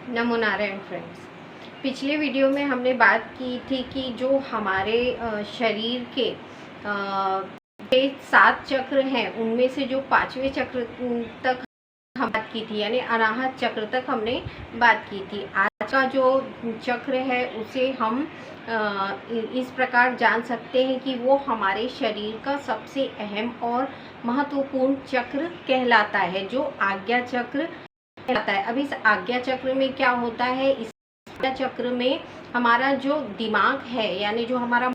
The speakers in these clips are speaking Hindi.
नमो नारायण फ्रेंड्स। पिछले वीडियो में हमने बात की थी कि जो हमारे शरीर के ये 7 चक्र हैं, उनमें से जो 5वें चक्र तक हम बात की थी, यानी अनाहत चक्र तक हमने बात की थी। आज का जो चक्र है उसे हम इस प्रकार जान सकते हैं कि वो हमारे शरीर का सबसे अहम और महत्वपूर्ण चक्र कहलाता है, जो आज्ञा चक्र कहलाता है। अब इस आज्ञा चक्र में क्या होता है, इस आज्ञा चक्र में हमारा जो दिमाग है, यानी जो हमारा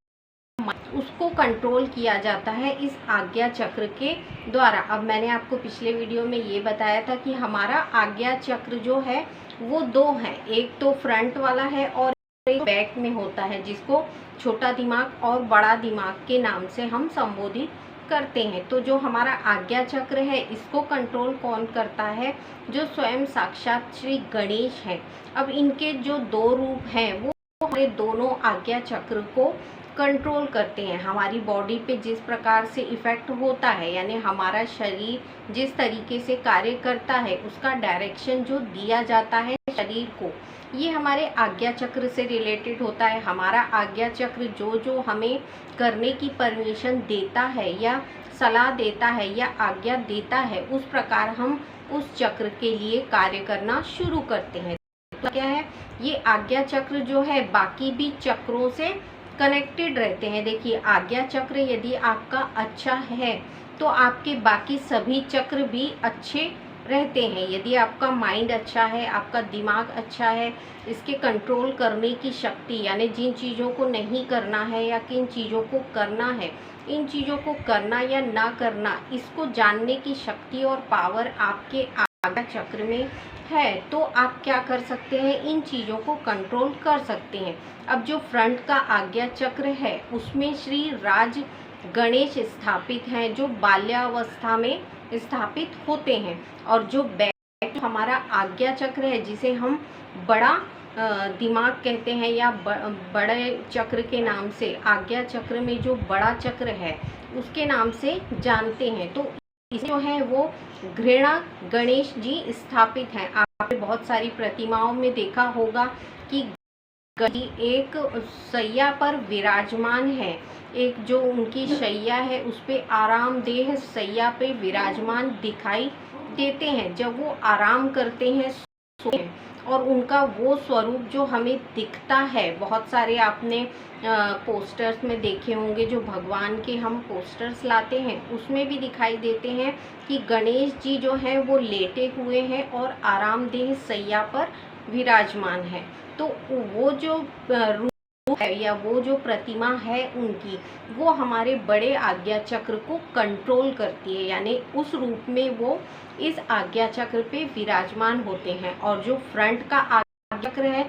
उसको कंट्रोल किया जाता है इस आज्ञा चक्र के द्वारा। अब मैंने आपको पिछले वीडियो में ये बताया था कि हमारा आज्ञा चक्र जो है वो 2 है, एक तो फ्रंट वाला है और एक बैक में होता है, जिसको छोटा दिमाग और बड़ा दिमाग के नाम से हम संबोधित करते हैं। तो जो हमारा आज्ञा चक्र है, इसको कंट्रोल कौन करता है? जो स्वयं साक्षात श्री गणेश हैं। अब इनके जो 2 रूप हैं वो हमारे दोनों आज्ञा चक्र को कंट्रोल करते हैं। हमारी बॉडी पे जिस प्रकार से इफेक्ट होता है, यानी हमारा शरीर जिस तरीके से कार्य करता है, उसका डायरेक्शन जो दिया जाता है शरीर को, ये हमारे आज्ञा चक्र से रिलेटेड होता है। हमारा आज्ञा चक्र जो जो हमें करने की परमिशन देता है या सलाह देता है या आज्ञा देता है, उस प्रकार हम उस चक्र के लिए कार्य करना शुरू करते हैं। तो क्या है, ये आज्ञा चक्र जो है बाकी भी चक्रों से कनेक्टेड रहते हैं। देखिए, आज्ञा चक्र यदि आपका अच्छा है तो आपके बाकी सभी चक्र भी अच्छे रहते हैं। यदि आपका माइंड अच्छा है, आपका दिमाग अच्छा है, इसके कंट्रोल करने की शक्ति, यानी जिन चीज़ों को नहीं करना है या किन चीज़ों को करना है, इन चीज़ों को करना या ना करना, इसको जानने की शक्ति और पावर आपके आज्ञा चक्र में है, तो आप क्या कर सकते हैं, इन चीज़ों को कंट्रोल कर सकते हैं। अब जो फ्रंट का आज्ञा चक्र है उसमें श्री राज गणेश स्थापित हैं, जो बाल्यावस्था में स्थापित होते हैं। और जो बैक हमारा आज्ञा चक्र है, जिसे हम बड़ा दिमाग कहते हैं या बड़े चक्र के नाम से, आज्ञा चक्र में जो बड़ा चक्र है उसके नाम से जानते हैं, तो इसे जो है वो घृणा गणेश जी स्थापित हैं। आपने बहुत सारी प्रतिमाओं में देखा होगा कि गणेश एक सैया पर विराजमान है, एक जो उनकी शैया है उस पे आरामदेह सैया पे विराजमान दिखाई देते हैं। जब वो आराम करते हैं, सोते हैं, और उनका वो स्वरूप जो हमें दिखता है, बहुत सारे आपने पोस्टर्स में देखे होंगे, जो भगवान के हम पोस्टर्स लाते हैं उसमें भी दिखाई देते हैं कि गणेश जी जो हैं वो लेटे हुए हैं और आरामदेह सैया पर विराजमान है। तो वो जो रूप है या वो जो प्रतिमा है उनकी, वो हमारे बड़े आज्ञा चक्र को कंट्रोल करती है, यानी उस रूप में वो इस आज्ञा चक्र पे विराजमान होते हैं। और जो फ्रंट का आज्ञा चक्र है,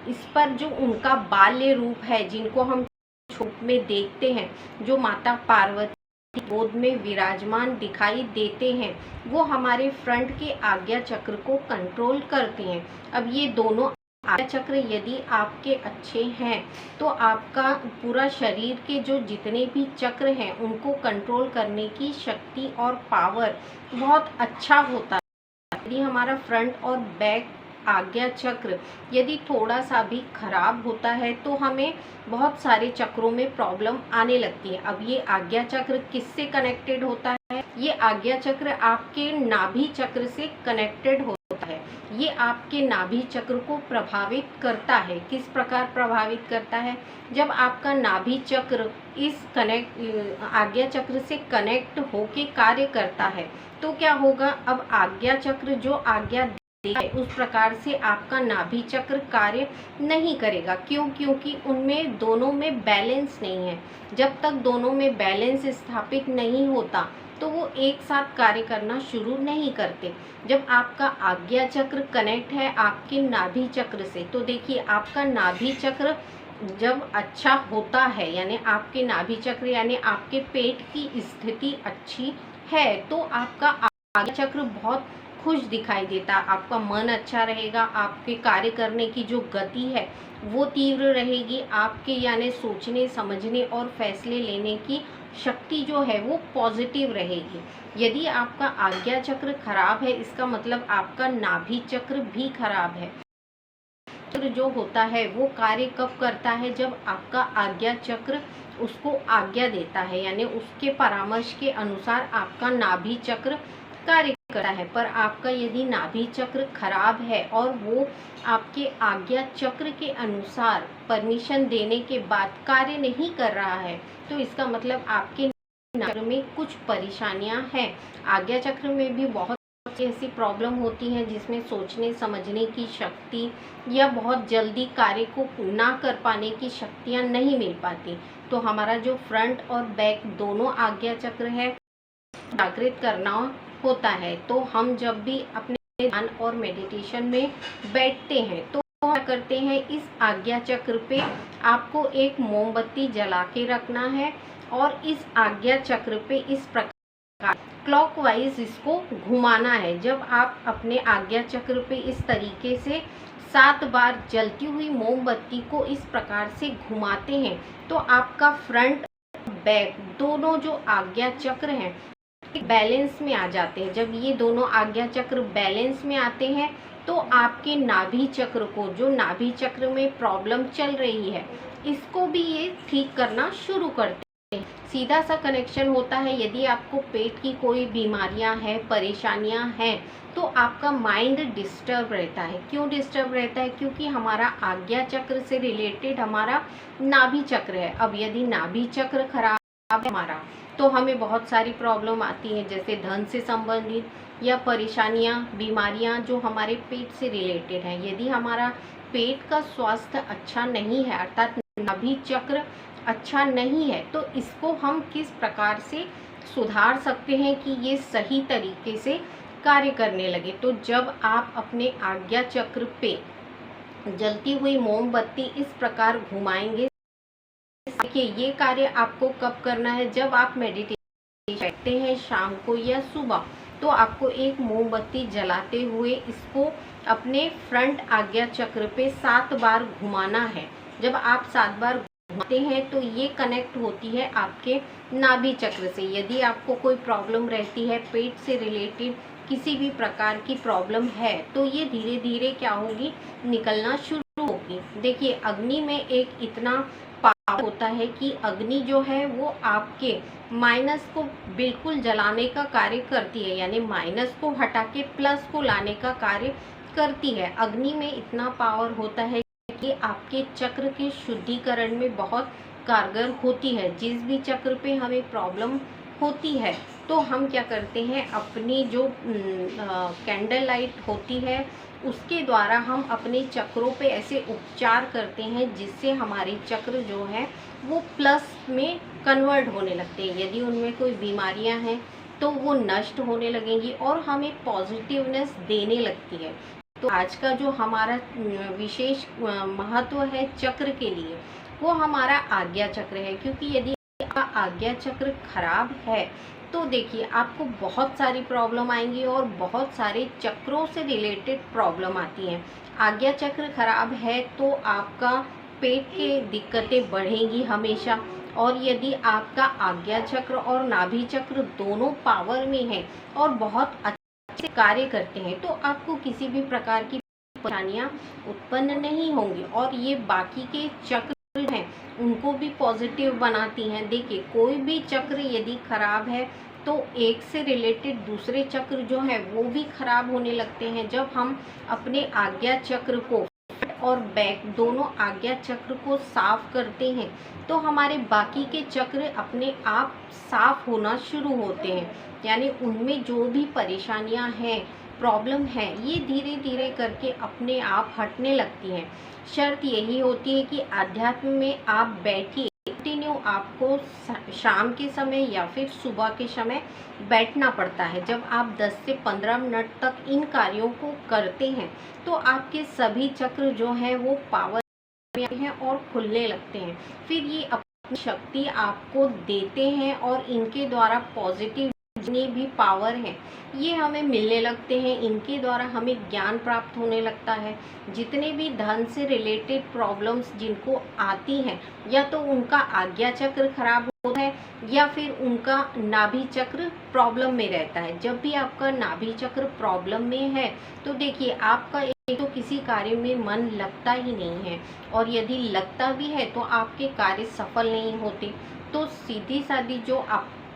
इस पर जो उनका बाल्य रूप है, जिनको हम रूप में देखते हैं, जो माता पार्वती गोद में विराजमान दिखाई देते हैं, वो हमारे फ्रंट के आज्ञा चक्र को कंट्रोल करते हैं। अब ये दोनों आज्ञा चक्र यदि आपके अच्छे हैं तो आपका पूरा शरीर के जो जितने भी चक्र हैं उनको कंट्रोल करने की शक्ति और पावर बहुत अच्छा होता है। यदि हमारा फ्रंट और बैक आज्ञा चक्र यदि थोड़ा सा भी खराब होता है तो हमें बहुत सारे चक्रों में प्रॉब्लम आने लगती है। अब ये आज्ञा चक्र किससे कनेक्टेड होता है? ये आज्ञा चक्र आपके नाभि चक्र से कनेक्टेड होता है। ये आपके नाभि चक्र को प्रभावित करता है। किस प्रकार प्रभावित करता है? जब आपका नाभि चक्र इस आज्ञा चक्र से कनेक्ट होके कार्य करता है तो क्या होगा, अब आज्ञा चक्र जो आज्ञा उस प्रकार से आपका नाभि चक्र कार्य नहीं करेगा। क्यों? क्योंकि उनमें दोनों में बैलेंस नहीं है। जब तक दोनों में बैलेंस स्थापित नहीं होता तो वो एक साथ कार्य करना शुरू नहीं करते। जब आपका आज्ञा चक्र कनेक्ट है आपके नाभि चक्र से, तो देखिए आपका नाभि चक्र जब अच्छा होता है, यानी आपके नाभि चक्र यानी आपके पेट की स्थिति अच्छी है, तो आपका आज्ञा चक्र बहुत खुश दिखाई देता, आपका मन अच्छा रहेगा, आपके कार्य करने की जो गति है वो तीव्र रहेगी, आपके यानी सोचने समझने और फैसले लेने की शक्ति जो है वो पॉजिटिव रहेगी। यदि आपका आज्ञा चक्र खराब है, इसका मतलब आपका नाभि चक्र भी खराब है। चक्र जो होता है वो कार्य कब करता है, जब आपका आज्ञा चक्र उसको आज्ञा देता है, यानी उसके परामर्श के अनुसार आपका नाभि चक्र कार्य करता है। पर आपका यदि नाभि चक्र खराब है और वो आपके आज्ञा चक्र के अनुसार परमिशन देने के बाद कार्य नहीं कर रहा है, तो इसका मतलब आपके चक्र में कुछ परेशानियां हैं। आज्ञा चक्र में भी बहुत ऐसी प्रॉब्लम होती है जिसमें सोचने समझने की शक्ति या बहुत जल्दी कार्य को ना कर पाने की शक्तियां नहीं मिल पाती। तो हमारा जो फ्रंट और बैक दोनों आज्ञा चक्र है जागृत करना होता है। तो हम जब भी अपने ध्यान और मेडिटेशन में बैठते हैं तो क्या करते हैं, इस आज्ञा चक्र पे आपको एक मोमबत्ती जला के रखना है और इस आज्ञा चक्र पे इस प्रकार क्लॉकवाइज इसको घुमाना है। जब आप अपने आज्ञा चक्र पे इस तरीके से 7 बार जलती हुई मोमबत्ती को इस प्रकार से घुमाते हैं तो आपका फ्रंट बैक दोनों जो आज्ञा चक्र हैं बैलेंस में आ जाते हैं। जब ये दोनों आज्ञा चक्र बैलेंस में आते हैं तो आपके नाभि चक्र को, जो नाभि चक्र में प्रॉब्लम चल रही है, इसको भी ये ठीक करना शुरू करते हैं। सीधा सा कनेक्शन होता है। यदि आपको पेट की कोई बीमारियां हैं, परेशानियां हैं, तो आपका माइंड डिस्टर्ब रहता है। क्यों डिस्टर्ब रहता है? क्योंकि हमारा आज्ञा चक्र से रिलेटेड हमारा नाभि चक्र है। अब यदि नाभि चक्र खराब है हमारा, तो हमें बहुत सारी प्रॉब्लम आती हैं, जैसे धन से संबंधित या परेशानियां, बीमारियां जो हमारे पेट से रिलेटेड हैं। यदि हमारा पेट का स्वास्थ्य अच्छा नहीं है, अर्थात नाभि चक्र अच्छा नहीं है, तो इसको हम किस प्रकार से सुधार सकते हैं कि ये सही तरीके से कार्य करने लगे। तो जब आप अपने आज्ञा चक्र पे जलती हुई मोमबत्ती इस प्रकार घुमाएंगे, देखिए ये कार्य आपको कब करना है, जब आप मेडिटेशन करते हैं शाम को या सुबह, तो आपको एक मोमबत्ती जलाते हुए इसको अपने फ्रंट आज्ञा चक्र पे 7 बार घुमाना है। जब आप 7 बार घुमाते हैं तो ये कनेक्ट होती है आपके नाभि चक्र से। यदि आपको कोई प्रॉब्लम रहती है, पेट से रिलेटेड किसी भी प्रकार की प्रॉब्लम है, तो ये धीरे धीरे क्या होगी, निकलना शुरू होगी। देखिए अग्नि में एक इतना पावर होता है कि अग्नि जो है वो आपके माइनस को बिल्कुल जलाने का कार्य करती है, यानी माइनस को हटा के प्लस को लाने का कार्य करती है। अग्नि में इतना पावर होता है कि आपके चक्र के शुद्धिकरण में बहुत कारगर होती है। जिस भी चक्र पे हमें प्रॉब्लम होती है तो हम क्या करते हैं, अपनी जो कैंडल लाइट होती है उसके द्वारा हम अपने चक्रों पे ऐसे उपचार करते हैं जिससे हमारे चक्र जो है वो प्लस में कन्वर्ट होने लगते हैं। यदि उनमें कोई बीमारियां हैं तो वो नष्ट होने लगेंगी और हमें पॉजिटिवनेस देने लगती है। तो आज का जो हमारा विशेष महत्व है चक्र के लिए, वो हमारा आज्ञा चक्र है। क्योंकि यदि आपका आज्ञा चक्र खराब है तो देखिए आपको बहुत सारी प्रॉब्लम आएंगी और बहुत सारे चक्रों से रिलेटेड प्रॉब्लम आती हैं। आज्ञा चक्र खराब है तो आपका पेट के दिक्कतें बढ़ेंगी हमेशा। और यदि आपका आज्ञा चक्र और नाभि चक्र दोनों पावर में है और बहुत अच्छे कार्य करते हैं, तो आपको किसी भी प्रकार की परेशानियां उत्पन्न नहीं होंगी और ये बाकी के चक्र हैं उनको भी पॉजिटिव बनाती हैं। देखिए कोई भी चक्र यदि खराब है तो एक से रिलेटेड दूसरे चक्र जो है वो भी खराब होने लगते हैं। जब हम अपने आज्ञा चक्र को और बैक दोनों आज्ञा चक्र को साफ करते हैं तो हमारे बाकी के चक्र अपने आप साफ होना शुरू होते हैं, यानी उनमें जो भी परेशानियां हैं, प्रॉब्लम है, ये धीरे धीरे करके अपने आप हटने लगती हैं। शर्त यही होती है कि आध्यात्म में आप बैठिए, कंटिन्यू आपको शाम के समय या फिर सुबह के समय बैठना पड़ता है। जब आप 10 से 15 मिनट तक इन कार्यों को करते हैं तो आपके सभी चक्र जो हैं वो पावर में हैं और खुलने लगते हैं। फिर ये अपनी शक्ति आपको देते हैं और इनके द्वारा पॉजिटिव जितनी भी पावर है ये हमें मिलने लगते हैं, इनके द्वारा हमें ज्ञान प्राप्त होने लगता है। जितने भी धन से रिलेटेड प्रॉब्लम्स जिनको आती हैं, या तो उनका आज्ञा चक्र खराब होता है या फिर उनका नाभि चक्र प्रॉब्लम में रहता है। जब भी आपका नाभि चक्र प्रॉब्लम में है तो देखिए आपका एक तो किसी कार्य में मन लगता ही नहीं है, और यदि लगता भी है तो आपके कार्य सफल नहीं होते। तो सीधी सादी जो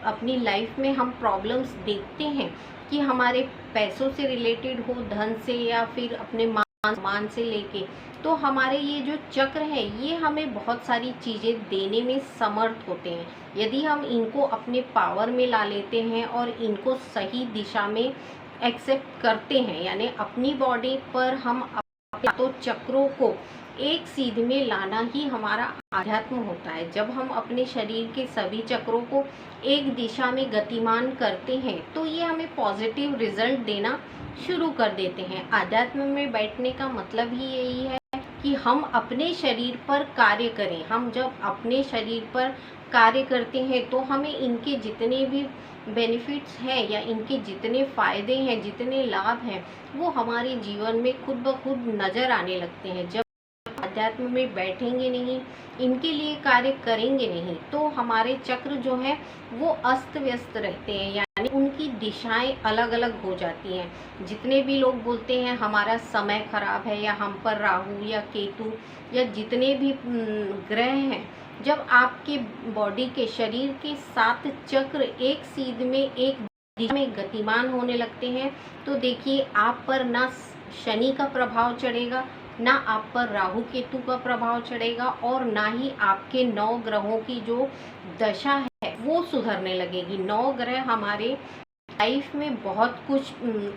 अपनी लाइफ में हम प्रॉब्लम्स देखते हैं कि हमारे पैसों से रिलेटेड हो, धन से या फिर अपने मान से लेके, तो हमारे ये जो चक्र है ये हमें बहुत सारी चीज़ें देने में समर्थ होते हैं। यदि हम इनको अपने पावर में ला लेते हैं और इनको सही दिशा में एक्सेप्ट करते हैं, यानी अपनी बॉडी पर हम तो चक्रों को एक सीध में लाना ही हमारा आध्यात्म होता है। जब हम अपने शरीर के सभी चक्रों को एक दिशा में गतिमान करते हैं तो ये हमें पॉजिटिव रिजल्ट देना शुरू कर देते हैं। आध्यात्म में बैठने का मतलब ही यही है कि हम अपने शरीर पर कार्य करें। हम जब अपने शरीर पर कार्य करते हैं तो हमें इनके जितने भी बेनिफिट्स हैं या इनके जितने फ़ायदे हैं, जितने लाभ हैं, वो हमारे जीवन में खुद ब खुद नज़र आने लगते हैं। जब अध्यात्म में बैठेंगे नहीं, इनके लिए कार्य करेंगे नहीं, तो हमारे चक्र जो है वो अस्त व्यस्त रहते हैं, यानी उनकी दिशाएं अलग अलग हो जाती हैं। जितने भी लोग बोलते हैं हमारा समय खराब है, या हम पर राहु या केतु या जितने भी ग्रह हैं, जब आपके बॉडी के शरीर के 7 चक्र एक सीध में एक दिशा में गतिमान होने लगते हैं, तो देखिए आप पर ना शनि का प्रभाव चढ़ेगा, ना आप पर राहु केतु का प्रभाव चढ़ेगा, और ना ही आपके 9 ग्रहों की जो दशा है वो सुधरने लगेगी। 9 ग्रह हमारे लाइफ में बहुत कुछ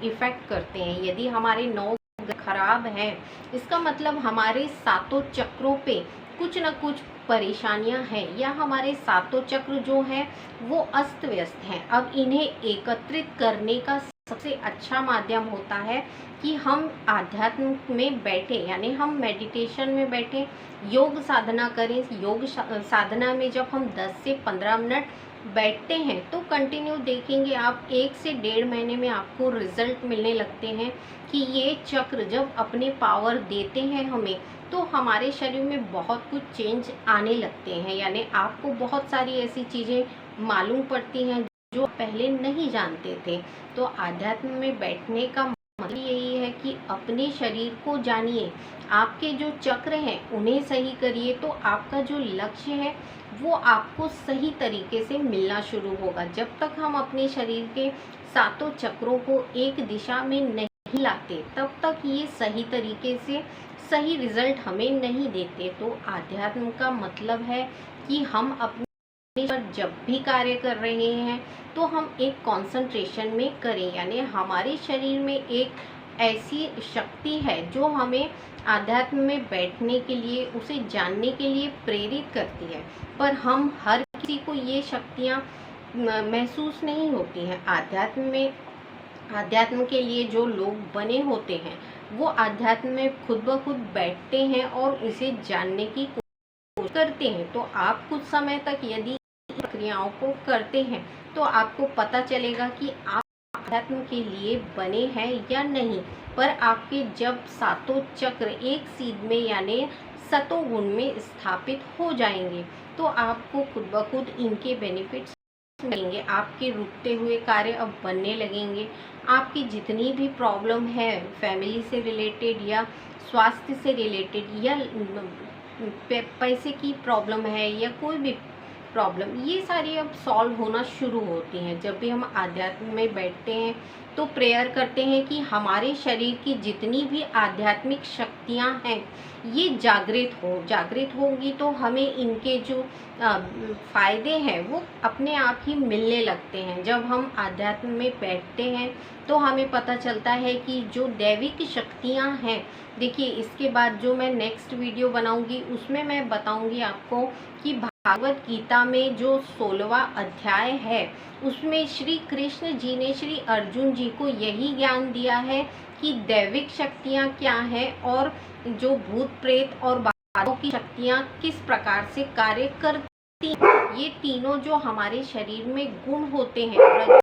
इफेक्ट करते हैं। यदि हमारे 9 ग्रह खराब हैं, इसका मतलब हमारे 7 चक्रों पे कुछ न कुछ परेशानियां हैं, या हमारे 7 चक्र जो हैं वो अस्त व्यस्त हैं। अब इन्हें एकत्रित करने का सबसे अच्छा माध्यम होता है कि हम आध्यात्म में बैठे, यानी हम मेडिटेशन में बैठे, योग साधना करें। योग साधना में जब हम 10 से 15 मिनट बैठते हैं तो कंटिन्यू देखेंगे आप 1 से 1.5 महीने में आपको रिजल्ट मिलने लगते हैं कि ये चक्र जब अपने पावर देते हैं हमें, तो हमारे शरीर में बहुत कुछ चेंज आने लगते हैं। यानी आपको बहुत सारी ऐसी चीज़ें मालूम पड़ती हैं जो पहले नहीं जानते थे। तो आध्यात्म में बैठने का मतलब यही है कि अपने शरीर को जानिए, आपके जो चक्र हैं उन्हें सही करिए, तो आपका जो लक्ष्य है वो आपको सही तरीके से मिलना शुरू होगा। जब तक हम अपने शरीर के 7 चक्रों को एक दिशा में नहीं लाते, तब तक ये सही तरीके से सही रिजल्ट हमें नहीं देते। तो आध्यात्म का मतलब है कि हम अपने पर जब भी कार्य कर रहे हैं तो हम एक कंसंट्रेशन में करें, यानी हमारे शरीर में एक ऐसी शक्ति है जो हमें आध्यात्म में बैठने के लिए, उसे जानने के लिए प्रेरित करती है। पर हम हर किसी को ये शक्तियाँ महसूस नहीं होती हैं। आध्यात्म के लिए जो लोग बने होते हैं वो आध्यात्म में खुद ब खुद बैठते हैं और उसे जानने की कोशिश करते हैं। तो आप कुछ समय तक यदि प्रक्रियाओं को करते हैं तो आपको पता चलेगा कि आप आध्यात्म के लिए बने हैं या नहीं। पर आपके जब 7 चक्र एक सीध में यानी सतोगुण में स्थापित हो जाएंगे तो आपको खुद ब खुद इनके बेनिफिट्स मिलेंगे। आपके रुकते हुए कार्य अब बनने लगेंगे। आपकी जितनी भी प्रॉब्लम है, फैमिली से रिलेटेड या स्वास्थ्य से रिलेटेड या पैसे की प्रॉब्लम है या कोई भी प्रॉब्लम, ये सारी अब सॉल्व होना शुरू होती हैं। जब भी हम आध्यात्म में बैठते हैं तो प्रेयर करते हैं कि हमारे शरीर की जितनी भी आध्यात्मिक शक्तियां हैं ये जागृत होंगी तो हमें इनके जो फ़ायदे हैं वो अपने आप ही मिलने लगते हैं। जब हम आध्यात्म में बैठते हैं तो हमें पता चलता है कि जो दैविक शक्तियां हैं, देखिए इसके बाद जो मैं नेक्स्ट वीडियो बनाऊंगी उसमें मैं बताऊंगी आपको कि भागवत गीता में जो 16वां अध्याय है उसमें श्री कृष्ण जी ने श्री अर्जुन जी को यही ज्ञान दिया है कि दैविक शक्तियाँ क्या हैं और जो भूत प्रेत और बाधाओं की शक्तियाँ किस प्रकार से कार्य करती हैं। ये तीनों जो हमारे शरीर में गुण होते हैं,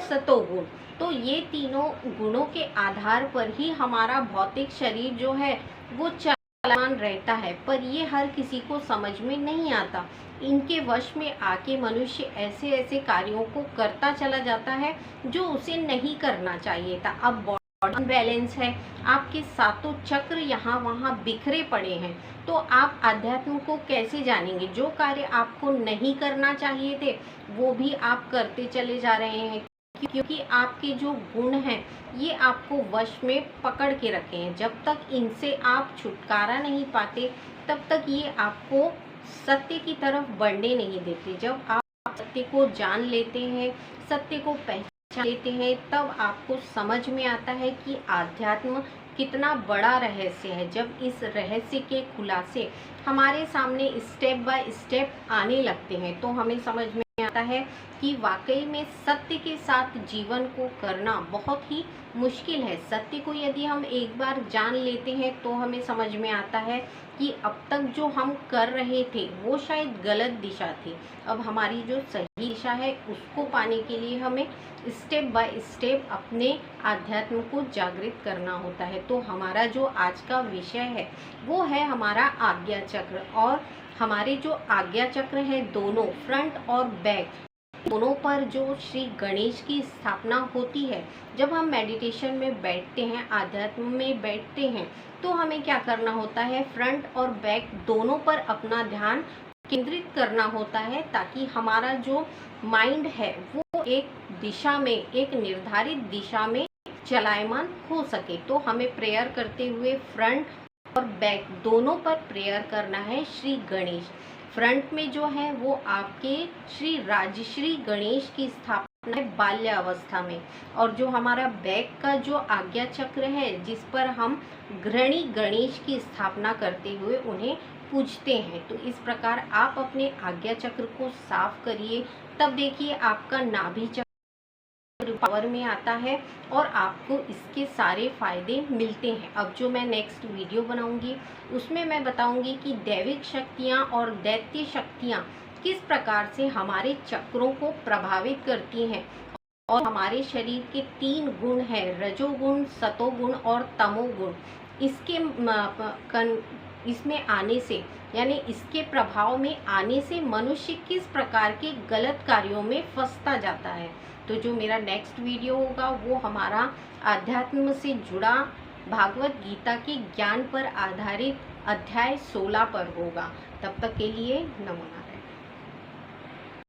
सतोगुण। तो ये तीनों गुणों के आधार पर ही हमारा भौतिक शरीर जो है वो चलमान रहता है, पर ये हर किसी को समझ में नहीं आता। इनके वश में आके मनुष्य ऐसे ऐसे कार्यों को करता चला जाता है जो उसे नहीं करना चाहिए था। अब बॉडी बैलेंस है, आपके सातों चक्र यहाँ वहाँ बिखरे पड़े हैं, तो आप अध्यात्म को कैसे जानेंगे? जो कार्य आपको नहीं करना चाहिए थे वो भी आप करते चले जा रहे हैं, क्योंकि आपके जो गुण हैं ये आपको वश में पकड़ के रखे हैं। जब तक इनसे आप छुटकारा नहीं पाते तब तक ये आपको सत्य की तरफ बढ़ने नहीं देते। जब आप सत्य को जान लेते हैं, सत्य को पहचान लेते हैं, तब आपको समझ में आता है कि आध्यात्म कितना बड़ा रहस्य है। जब इस रहस्य के खुलासे हमारे सामने स्टेप बाय स्टेप आने लगते हैं तो हमें समझ में आता है कि वाकई में सत्य के साथ जीवन को करना बहुत ही मुश्किल है। सत्य को यदि हम एक बार जान लेते हैं तो हमें समझ में आता है कि अब तक जो हम कर रहे थे वो शायद गलत दिशा थी। अब हमारी जो सही दिशा है उसको पाने के लिए हमें स्टेप बाय स्टेप अपने आध्यात्म को जागृत करना होता है। तो हमारा जो आज का विषय है वो है हमारा आज्ञा चक्र। और हमारे जो आज्ञा चक्र है दोनों, फ्रंट और बैक, दोनों पर जो श्री गणेश की स्थापना होती है। जब हम मेडिटेशन में बैठते हैं, आध्यात्म में बैठते हैं, तो हमें क्या करना होता है? फ्रंट और बैक दोनों पर अपना ध्यान केंद्रित करना होता है, ताकि हमारा जो माइंड है वो एक दिशा में, एक निर्धारित दिशा में चलायमान हो सके। तो हमें प्रेयर करते हुए फ्रंट और बैक दोनों पर प्रेयर करना है श्री गणेश। फ्रंट में जो है वो आपके श्री राजश्री गणेश की स्थापना है बाल्यावस्था में, और जो हमारा बैक का जो आज्ञा चक्र है जिस पर हम घृणी गणेश की स्थापना करते हुए उन्हें पूजते हैं। तो इस प्रकार आप अपने आज्ञा चक्र को साफ करिए, तब देखिए आपका नाभि चक्र पावर में आता है और आपको इसके सारे फायदे मिलते हैं। अब जो मैं नेक्स्ट वीडियो बनाऊंगी उसमें मैं बताऊंगी कि दैविक शक्तियां और दैत्य शक्तियां किस प्रकार से हमारे चक्रों को प्रभावित करती हैं, और हमारे शरीर के 3 गुण हैं, रजोगुण, सतोगुण और तमोगुण। इसमें आने से, यानी इसके प्रभाव में आने से मनुष्य किस प्रकार के गलत कार्यों में फंसता जाता है। तो जो मेरा नेक्स्ट वीडियो होगा वो हमारा आध्यात्म से जुड़ा भागवत गीता के ज्ञान पर आधारित अध्याय 16 पर होगा। तब तक के लिए नमो।